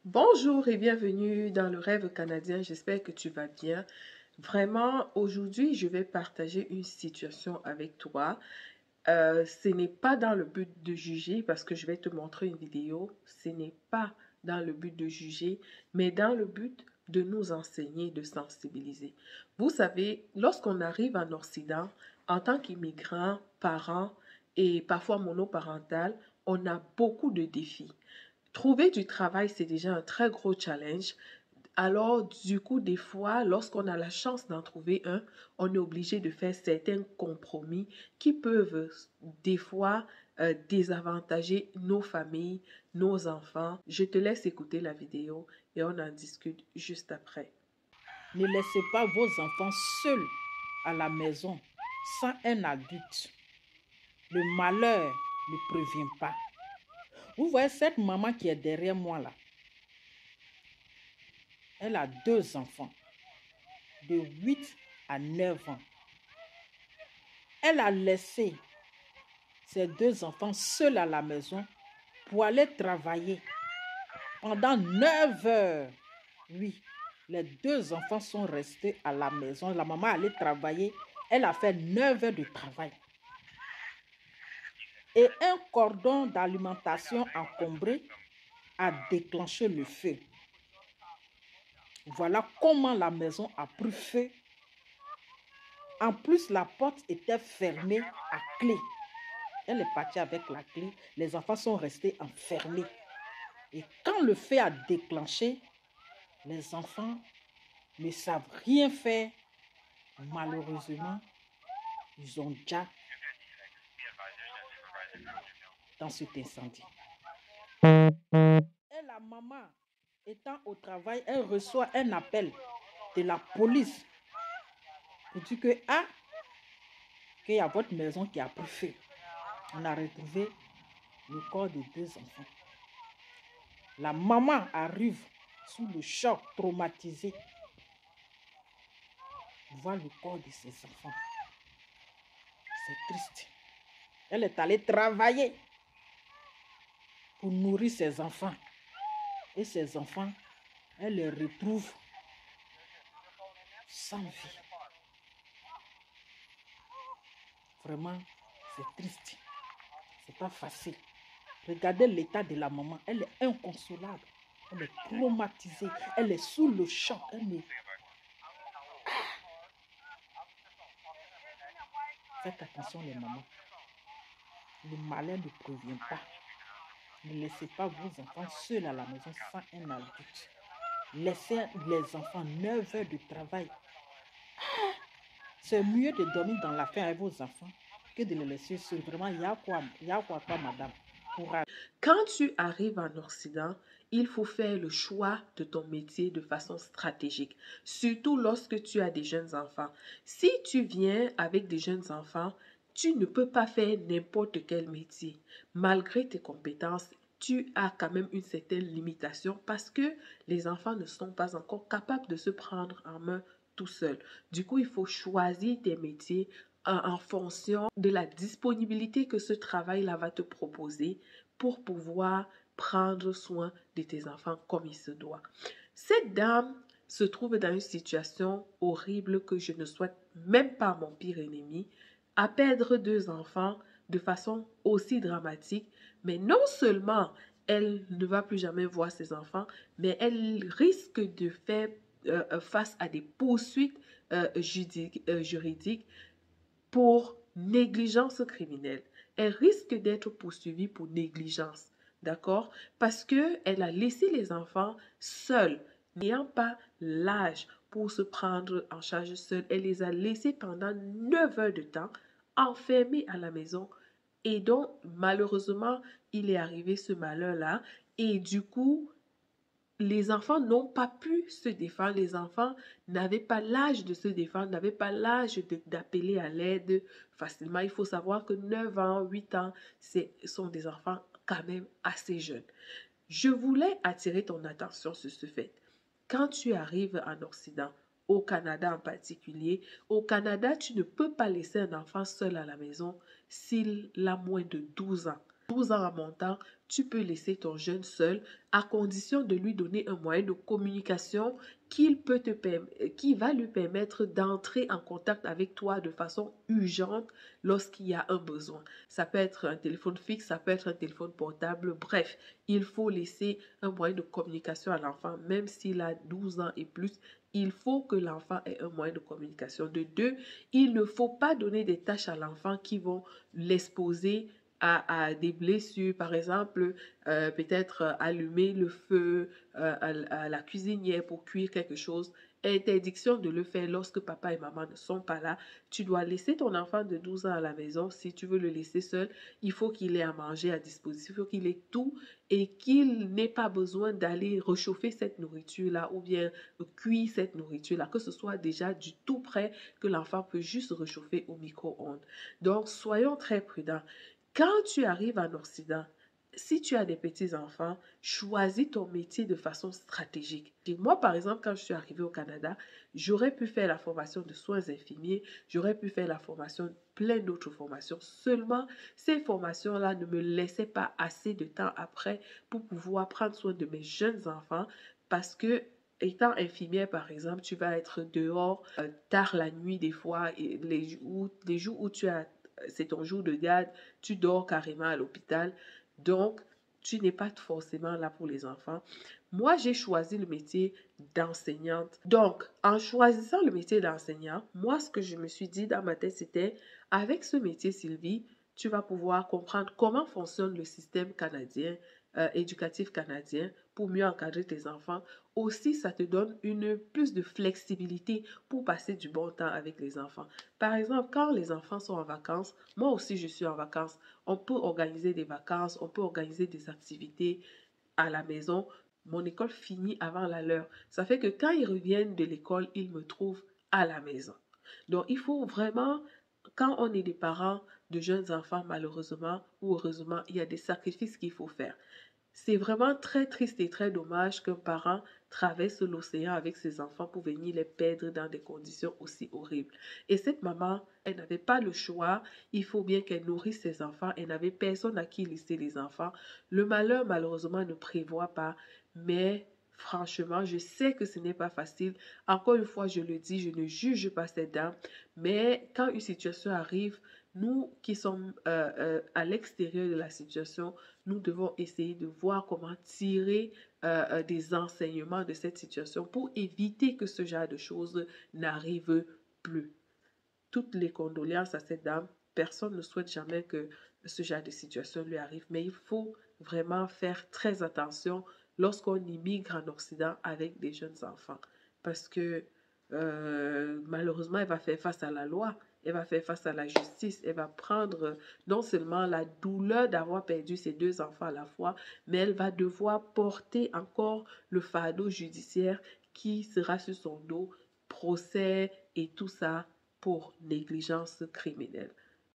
Bonjour et bienvenue dans le rêve canadien. J'espère que tu vas bien. Vraiment, aujourd'hui, je vais partager une situation avec toi. Ce n'est pas dans le but de juger parce que je vais te montrer une vidéo. Ce n'est pas dans le but de juger, mais dans le but de nous enseigner, de sensibiliser. Vous savez, lorsqu'on arrive en Occident, en tant qu'immigrant, parents et parfois monoparental, on a beaucoup de défis. Trouver du travail, c'est déjà un très gros challenge. Alors, du coup, des fois, lorsqu'on a la chance d'en trouver un, on est obligé de faire certains compromis qui peuvent, des fois, désavantager nos familles, nos enfants. Je te laisse écouter la vidéo et on en discute juste après. Ne laissez pas vos enfants seuls à la maison sans un adulte. Le malheur ne prévient pas. Vous voyez cette maman qui est derrière moi là. Elle a 2 enfants de 8 à 9 ans. Elle a laissé ses 2 enfants seuls à la maison pour aller travailler pendant 9 heures. Oui, les 2 enfants sont restés à la maison. La maman allait travailler. Elle a fait 9 heures de travail. Et un cordon d'alimentation encombré a déclenché le feu. Voilà comment la maison a pris feu. En plus, la porte était fermée à clé. Elle est partie avec la clé. Les enfants sont restés enfermés. Et quand le feu a déclenché, les enfants ne savent rien faire. Malheureusement, ils ont déjà dans cet incendie. Et la maman, étant au travail, elle reçoit un appel de la police pour dire que, qu'il y a votre maison qui a pris feu. On a retrouvé le corps de 2 enfants. La maman arrive sous le choc, traumatisée, voir le corps de ses enfants. C'est triste. Elle est allée travailler pour nourrir ses enfants. Et ses enfants, elle les retrouve sans vie. Vraiment, c'est triste. C'est pas facile. Regardez l'état de la maman. Elle est inconsolable. Elle est traumatisée. Elle est sous le choc. Faites attention les mamans. Le malheur ne prévient pas. Ne laissez pas vos enfants seuls à la maison sans un adulte. Laissez les enfants 9 heures de travail. C'est mieux de dormir dans la faim avec vos enfants que de les laisser seuls. Vraiment, il y a quoi toi, madame, pour... Quand tu arrives en Occident, il faut faire le choix de ton métier de façon stratégique, surtout lorsque tu as des jeunes enfants. Si tu viens avec des jeunes enfants, tu ne peux pas faire n'importe quel métier. Malgré tes compétences, tu as quand même une certaine limitation parce que les enfants ne sont pas encore capables de se prendre en main tout seuls. Du coup, il faut choisir tes métiers en fonction de la disponibilité que ce travail-là va te proposer pour pouvoir prendre soin de tes enfants comme il se doit. Cette dame se trouve dans une situation horrible que je ne souhaite même pas à mon pire ennemi, à perdre 2 enfants de façon aussi dramatique, mais non seulement elle ne va plus jamais voir ses enfants, mais elle risque de faire face à des poursuites juridiques pour négligence criminelle. Elle risque d'être poursuivie pour négligence, d'accord? Parce qu'elle a laissé les enfants seuls, n'ayant pas l'âge pour se prendre en charge seule. Elle les a laissés pendant 9 heures de temps, enfermés à la maison. Et donc, malheureusement, il est arrivé ce malheur-là. Et du coup, les enfants n'ont pas pu se défendre. Les enfants n'avaient pas l'âge de se défendre, n'avaient pas l'âge d'appeler à l'aide facilement. Il faut savoir que 9 ans, 8 ans, sont des enfants quand même assez jeunes. Je voulais attirer ton attention sur ce fait. Quand tu arrives en Occident, au Canada en particulier, au Canada, tu ne peux pas laisser un enfant seul à la maison s'il a moins de 12 ans. 12 ans en montant, tu peux laisser ton jeune seul à condition de lui donner un moyen de communication qui va lui permettre d'entrer en contact avec toi de façon urgente lorsqu'il y a un besoin. Ça peut être un téléphone fixe, ça peut être un téléphone portable, bref, il faut laisser un moyen de communication à l'enfant, même s'il a 12 ans et plus. Il faut que l'enfant ait un moyen de communication. De deux, il ne faut pas donner des tâches à l'enfant qui vont l'exposer à des blessures, par exemple, peut-être allumer le feu à la cuisinière pour cuire quelque chose. Interdiction de le faire lorsque papa et maman ne sont pas là. Tu dois laisser ton enfant de 12 ans à la maison. Si tu veux le laisser seul, il faut qu'il ait à manger à disposition, il faut qu'il ait tout et qu'il n'ait pas besoin d'aller réchauffer cette nourriture-là ou bien cuire cette nourriture-là, que ce soit déjà du tout prêt que l'enfant peut juste réchauffer au micro-ondes. Donc, soyons très prudents. Quand tu arrives en Occident, si tu as des petits-enfants, choisis ton métier de façon stratégique. Et moi, par exemple, quand je suis arrivée au Canada, j'aurais pu faire la formation de soins infirmiers, j'aurais pu faire la formation, plein d'autres formations. Seulement, ces formations-là ne me laissaient pas assez de temps après pour pouvoir prendre soin de mes jeunes enfants parce que étant infirmière, par exemple, tu vas être dehors tard la nuit des fois et les jours où c'est ton jour de garde, tu dors carrément à l'hôpital. Donc, tu n'es pas forcément là pour les enfants. Moi, j'ai choisi le métier d'enseignante. Donc, en choisissant le métier d'enseignant, moi, ce que je me suis dit dans ma tête, c'était, avec ce métier, Sylvie, tu vas pouvoir comprendre comment fonctionne le système canadien, éducatif canadien, pour mieux encadrer tes enfants. Aussi, ça te donne plus de flexibilité pour passer du bon temps avec les enfants. Par exemple, quand les enfants sont en vacances, moi aussi je suis en vacances, on peut organiser des vacances, on peut organiser des activités à la maison. Mon école finit avant la leur. Ça fait que quand ils reviennent de l'école, ils me trouvent à la maison. Donc, il faut vraiment, quand on est des parents de jeunes enfants, malheureusement ou heureusement, il y a des sacrifices qu'il faut faire. C'est vraiment très triste et très dommage qu'un parent traverse l'océan avec ses enfants pour venir les perdre dans des conditions aussi horribles. Et cette maman, elle n'avait pas le choix. Il faut bien qu'elle nourrisse ses enfants. Elle n'avait personne à qui laisser les enfants. Le malheur, malheureusement, ne prévoit pas. Mais franchement, je sais que ce n'est pas facile. Encore une fois, je le dis, je ne juge pas cette dame. Mais quand une situation arrive, nous qui sommes à l'extérieur de la situation, nous devons essayer de voir comment tirer des enseignements de cette situation pour éviter que ce genre de choses n'arrive plus. Toutes les condoléances à cette dame. Personne ne souhaite jamais que ce genre de situation lui arrive, mais il faut vraiment faire très attention lorsqu'on immigre en Occident avec des jeunes enfants. Parce que malheureusement, elle va faire face à la loi, elle va faire face à la justice, elle va prendre non seulement la douleur d'avoir perdu ses deux enfants à la fois, mais elle va devoir porter encore le fardeau judiciaire qui sera sur son dos, procès et tout ça pour négligence criminelle.